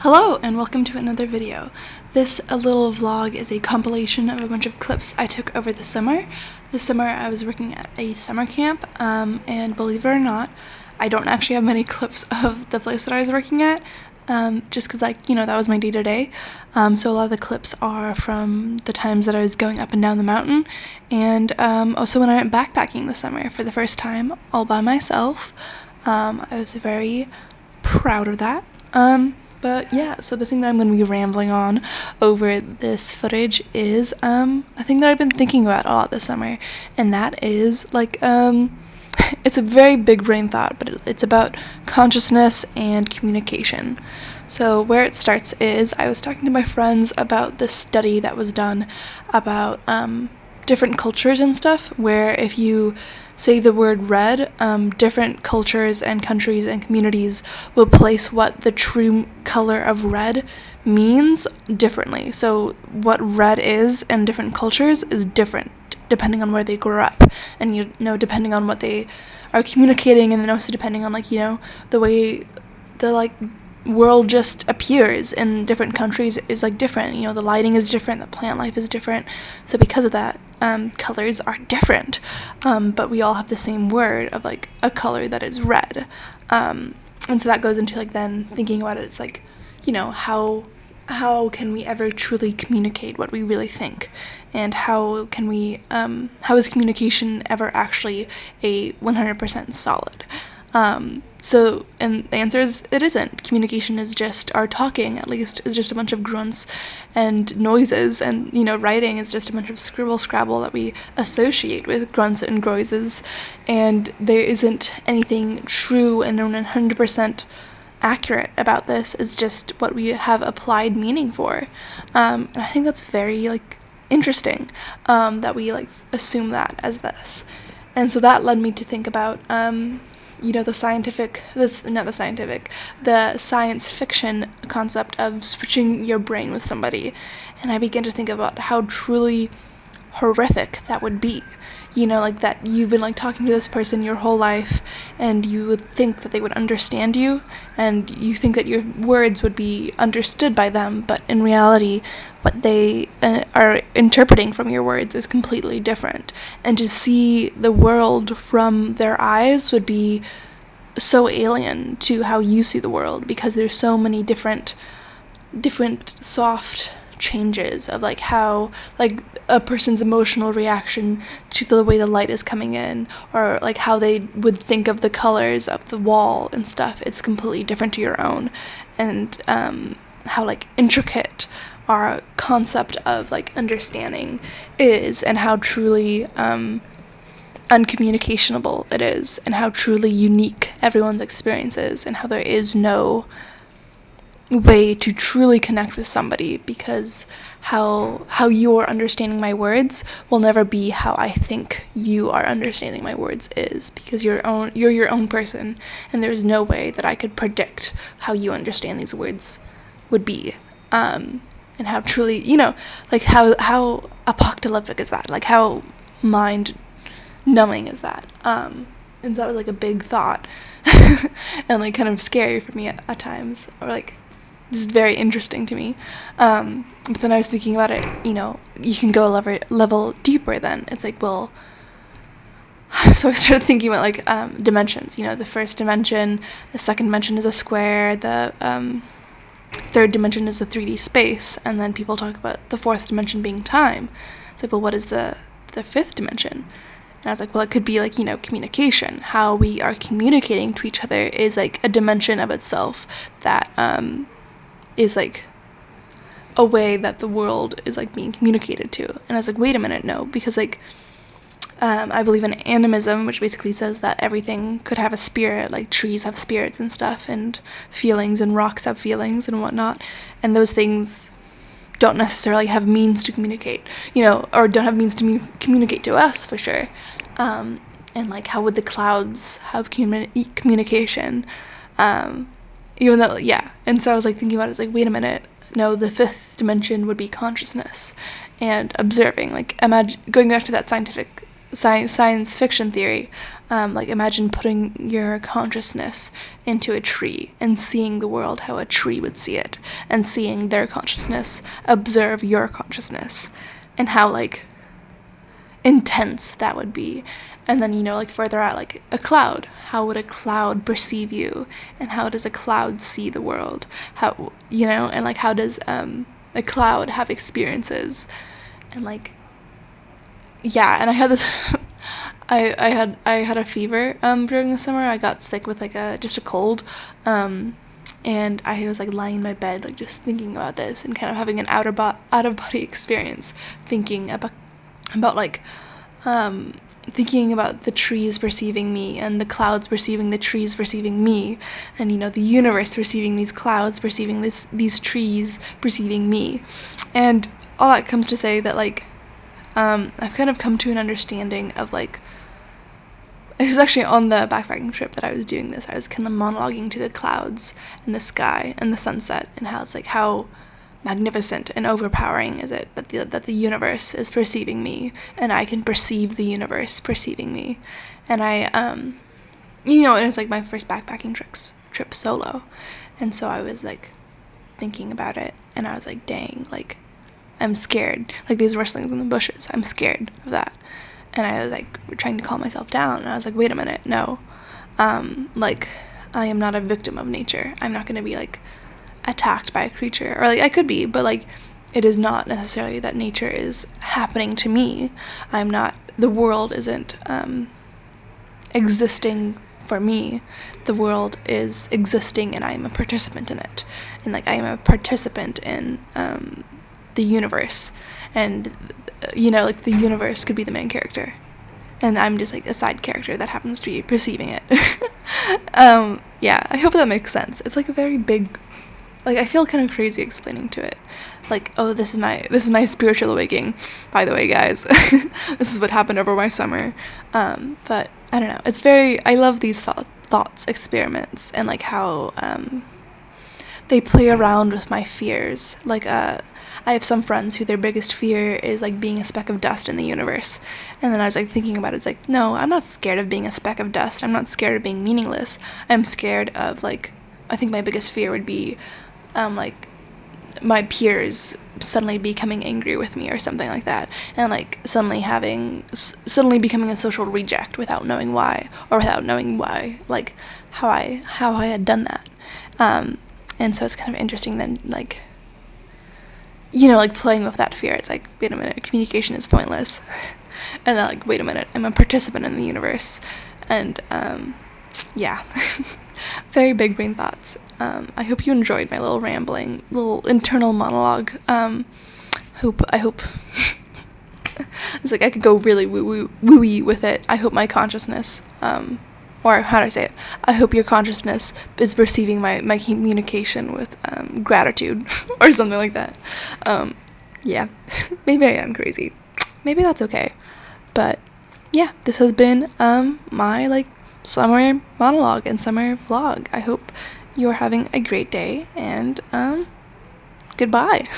Hello and welcome to another video. This little vlog is a compilation of a bunch of clips I took over the summer. This summer I was working at a summer camp, and believe it or not, I don't actually have many clips of the place that I was working at, just because that was my day-to-day. So a lot of the clips are from the times that I was going up and down the mountain, and also when I went backpacking this summer for the first time all by myself. I was very proud of that. But yeah, so the thing that I'm going to be rambling on over this footage is a thing that I've been thinking about a lot this summer, and that is it's a very big brain thought, but it's about consciousness and communication. So where it starts is I was talking to my friends about this study that was done about different cultures and stuff, where if you say the word red, different cultures and countries and communities will place what the true color of red means differently. So what red is in different cultures is different depending on where they grew up, and depending on what they are communicating, and then also depending on the way the world just appears in different countries is different. The lighting is different, the plant life is different, so because of that, colors are different, but we all have the same word of a color that is red, and so that goes into then thinking about it. It's how can we ever truly communicate what we really think, and how is communication ever actually a 100% solid? And the answer is it isn't. Communication is just, our talking at least, is just a bunch of grunts and noises, and, writing is just a bunch of scribble-scrabble that we associate with grunts and noises, and there isn't anything true and 100% accurate about this. It's just what we have applied meaning for, and I think that's very, interesting, that we, assume that as this, and so that led me to think about, the science fiction concept of switching your brain with somebody, and I began to think about how truly horrific that would be. That you've been talking to this person your whole life, and you would think that they would understand you, and you think that your words would be understood by them, but in reality, what they are interpreting from your words is completely different. And to see the world from their eyes would be so alien to how you see the world, because there's so many different soft changes of how a person's emotional reaction to the way the light is coming in, or how they would think of the colors of the wall and stuff. It's completely different to your own, and how intricate our concept of understanding is, and how truly uncommunicationable it is, and how truly unique everyone's experience is, and how there is no way to truly connect with somebody, because how you're understanding my words will never be how I think you are understanding my words is, because you're your own person, and there's no way that I could predict how you understand these words would be, and how truly, how apocalyptic is that, how mind numbing is that, and that was a big thought, and kind of scary for me at times, or just very interesting to me, but then I was thinking about it, you can go a level deeper then. It's well, so I started thinking about dimensions. The first dimension, the second dimension is a square, the third dimension is the 3D space, and then people talk about the fourth dimension being time. It's well, what is the fifth dimension? And I was well, it could be communication. How we are communicating to each other is a dimension of itself that is a way that the world is being communicated to. And I was wait a minute, no, because I believe in animism, which basically says that everything could have a spirit, trees have spirits and stuff, and feelings, and rocks have feelings and whatnot, and those things don't necessarily have means to communicate, or don't have means to communicate to us, for sure. And how would the clouds have communication? Even though, yeah. And so I was thinking about it, wait a minute, no, the fifth dimension would be consciousness and observing. Imagine going back to that scientific science fiction theory. Like imagine putting your consciousness into a tree and seeing the world how a tree would see it, and seeing their consciousness observe your consciousness, and how like intense that would be. And then, like further out, like a cloud, how would a cloud perceive you, and how does a cloud see the world, how, and like how does a cloud have experiences. And like, yeah, and I had this I had a fever during the summer. I got sick with like just a cold, and I was like lying in my bed, like just thinking about this and kind of having an out of body experience, thinking about like thinking about the trees perceiving me, and the clouds perceiving the trees perceiving me, and the universe perceiving these clouds, perceiving these trees perceiving me. And all that comes to say that like I've kind of come to an understanding of like, it was actually on the backpacking trip that I was doing this. I was kind of monologuing to the clouds and the sky and the sunset, and how it's like how magnificent and overpowering is it that the universe is perceiving me, and I can perceive the universe perceiving me. And I and it was like my first backpacking trip solo, and so I was like thinking about it, and I was like, dang, like I'm scared, like these rustlings in the bushes, I'm scared of that. And I was like trying to calm myself down, and I was like, wait a minute, no, like I am not a victim of nature. I'm not going to be like attacked by a creature, or like I could be, but like it is not necessarily that nature is happening to me. The world isn't existing for me. The world is existing, and I am a participant in it, and like I am a participant in the universe, and like the universe could be the main character, and I'm just like a side character that happens to be perceiving it. Yeah, I hope that makes sense. It's like a very big, like I feel kind of crazy explaining to it, like, oh, this is my spiritual awakening, by the way, guys. This is what happened over my summer. But I don't know, I love these thoughts experiments, and like how they play around with my fears. Like I have some friends who their biggest fear is like being a speck of dust in the universe. And then I was like thinking about it, it's like, no, I'm not scared of being a speck of dust. I'm not scared of being meaningless. I'm scared of like, I think my biggest fear would be like my peers suddenly becoming angry with me or something like that, and like suddenly becoming a social reject without knowing why, or without knowing why, like how I had done that. And so it's kind of interesting then, like, like playing with that fear. It's like, wait a minute, communication is pointless. And then like, wait a minute, I'm a participant in the universe. And yeah. Very big brain thoughts. I hope you enjoyed my little rambling, little internal monologue. I hope it's like I could go really woo-y with it. I hope my consciousness, or how do I say it? I hope your consciousness is perceiving my communication with gratitude, or something like that. Yeah, maybe I am crazy. Maybe that's okay. But yeah, this has been my like summer monologue and summer vlog. I hope you're having a great day, and goodbye.